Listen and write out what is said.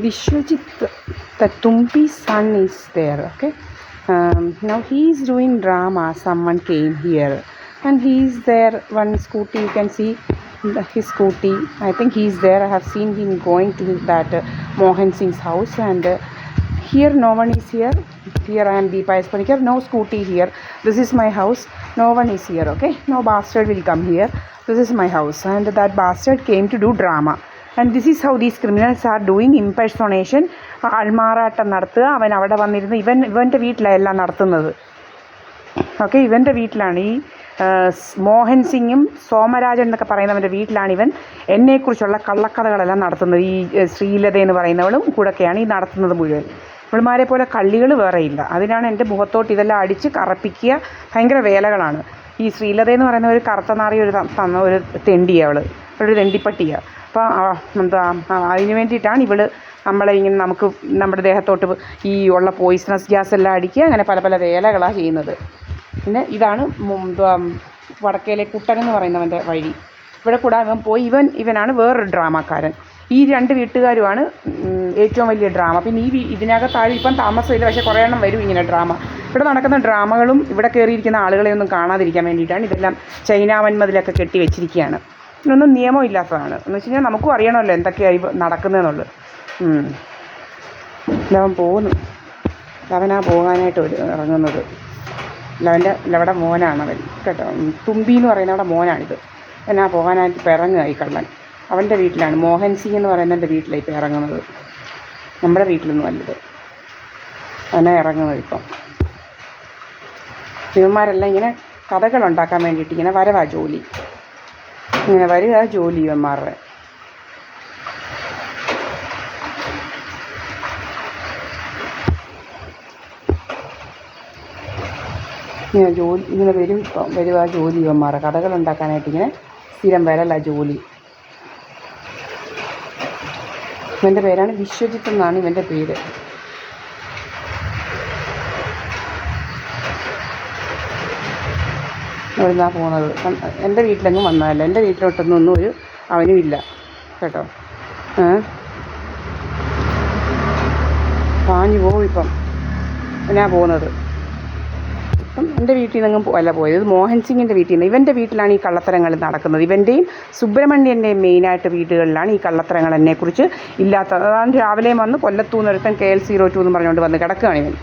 Vishwajit, the Tumpi's son, is there. Okay. Now he is doing drama. Someone came here, and he is there. One scooty, you can see his scooty. I think he is there. I have seen him going to that Mohan Singh's house, and here no one is here. Here I am Deepa Espanikar. No scooty here. This is my house. No one is here. Okay. No bastard will come here. This is my house, and that bastard came to do drama. And this is how these criminals are doing impersonation. ആൾമാറാട്ടം നടത്തുക. അവൻ അവിടെ വന്നിരുന്ന് ഇവൻ്റെ വീട്ടിലാണ് എല്ലാം നടത്തുന്നത്. Okay, ഇവൻ്റെ വീട്ടിലാണ് ഈ മോഹൻ സിംഗും സോമരാജൻ എന്നൊക്കെ പറയുന്നവൻ്റെ വീട്ടിലാണ് ഇവൻ എന്നെക്കുറിച്ചുള്ള കള്ളക്കഥകളെല്ലാം നടത്തുന്നത്. ഈ ശ്രീലത എന്ന് പറയുന്നവളും കൂടെയൊക്കെയാണ് ഈ നടത്തുന്നത് മുഴുവൻ. ഇവളുമാരെ പോലെ കള്ളികൾ വേറെയില്ല. അതിനാണ് എൻ്റെ മുഖത്തോട്ട് ഇതെല്ലാം അടിച്ച് കറപ്പിക്കുക. ഭയങ്കര വേലകളാണ്. ഈ ശ്രീലത എന്ന് പറയുന്ന ഒരു കറുത്ത നാറി തന്ന ഒരു തെണ്ടിയാണ് ഒരു തെണ്ടിപ്പട്ടിയാണ്. അപ്പോൾ എന്താ അതിന് വേണ്ടിയിട്ടാണ് ഇവൾ നമ്മളെ ഇങ്ങനെ നമ്മുടെ ദേഹത്തോട്ട് ഈ ഉള്ള പോയിസണസ് ഗ്യാസ് എല്ലാം അടിക്കുക. അങ്ങനെ പല പല വേലകളാണ് ചെയ്യുന്നത്. പിന്നെ ഇതാണ് വടക്കേലെ കുട്ടൻ എന്ന് പറയുന്നവൻ്റെ വഴി. ഇവിടെ കൂടാതെ ഇവൻ പോയി ഇവനാണ് വേറൊരു ഡ്രാമക്കാരൻ. ഈ രണ്ട് വീട്ടുകാരുമാണ് ഏറ്റവും വലിയ ഡ്രാമ. പിന്നെ ഇതിനകത്താരും ഇപ്പം താമസമില്ല, പക്ഷേ കുറേ എണ്ണം വരും ഇങ്ങനെ ഡ്രാമ. ഇവിടെ നടക്കുന്ന ഡ്രാമകളും ഇവിടെ കയറിയിരിക്കുന്ന ആളുകളെയൊന്നും കാണാതിരിക്കാൻ വേണ്ടിയിട്ടാണ് ഇതെല്ലാം ചൈനാവന്മതിലൊക്കെ കെട്ടി വെച്ചിരിക്കുകയാണ്. ഇതൊന്നും നിയമമില്ലാത്തതാണ്. എന്ന് വെച്ച് കഴിഞ്ഞാൽ നമുക്കും അറിയണമല്ലോ എന്തൊക്കെയായി നടക്കുന്നതെന്നുള്ളത്. ലവൻ പോകുന്നു. ലവനാ പോകാനായിട്ട് ഇറങ്ങുന്നത്. ലവടെ മോനാണ് അവൻ കേട്ടോ. തുമ്പി എന്ന് പറയുന്നവിടെ മോനാണിത്. എന്നാ പോകാനായിട്ട് ഇപ്പം ഇറങ്ങുക ഈ കള്ളൻ. അവൻ്റെ വീട്ടിലാണ്, മോഹൻ സിംഗ് എന്ന് പറയുന്നവൻ്റെ വീട്ടിലാണ് ഇപ്പം ഇറങ്ങുന്നത്. നമ്മുടെ വീട്ടിലൊന്നും അല്ലത്. അവനാ ഇറങ്ങുന്നത് ഇപ്പം. ഇവന്മാരെല്ലാം ഇങ്ങനെ കഥകളുണ്ടാക്കാൻ വേണ്ടിയിട്ട് ഇങ്ങനെ വരവാ ജോലി. ഇങ്ങനെ വരിക ജോലി ഇവന്മാരുടെ. ഇങ്ങനെ വരുക ജോലി ഇവന്മാരുടെ കഥകളുണ്ടാക്കാനായിട്ട് ഇങ്ങനെ സ്ഥിരം വരല ജോലി. ഇവൻ്റെ പേരാണ് വിശ്വജിത്ത് എന്നാണ് ഇവൻ്റെ പേര്. എവിടുന്നാണ് പോകുന്നത്? എൻ്റെ വീട്ടിലെങ്ങും വന്നതല്ല. എൻ്റെ വീട്ടിലോട്ടൊന്നും ഒരു അവനും ഇല്ല കേട്ടോ. പാഞ്ഞു പോകും ഇപ്പം. എന്നാ പോകുന്നത്? ഇപ്പം എൻ്റെ വീട്ടിൽ നിന്നെങ്ങും അല്ല പോയത്. ഇത് മോഹൻ സിംഗിൻ്റെ വീട്ടിൽ നിന്ന്. ഇവൻ്റെ വീട്ടിലാണ് ഈ കള്ളത്തരങ്ങൾ നടക്കുന്നത്. ഇവൻ്റെയും സുബ്രഹ്മണ്യൻ്റെയും മെയിനായിട്ട് വീടുകളിലാണ് ഈ കള്ളത്തരങ്ങൾ എന്നെക്കുറിച്ച് ഇല്ലാത്ത. അതാണ് രാവിലെ വന്ന് കൊല്ലത്തൂന്നൊരുത്തൻ KL 02 എന്ന് പറഞ്ഞുകൊണ്ട് വന്ന് കിടക്കുകയാണ് ഇവൻ.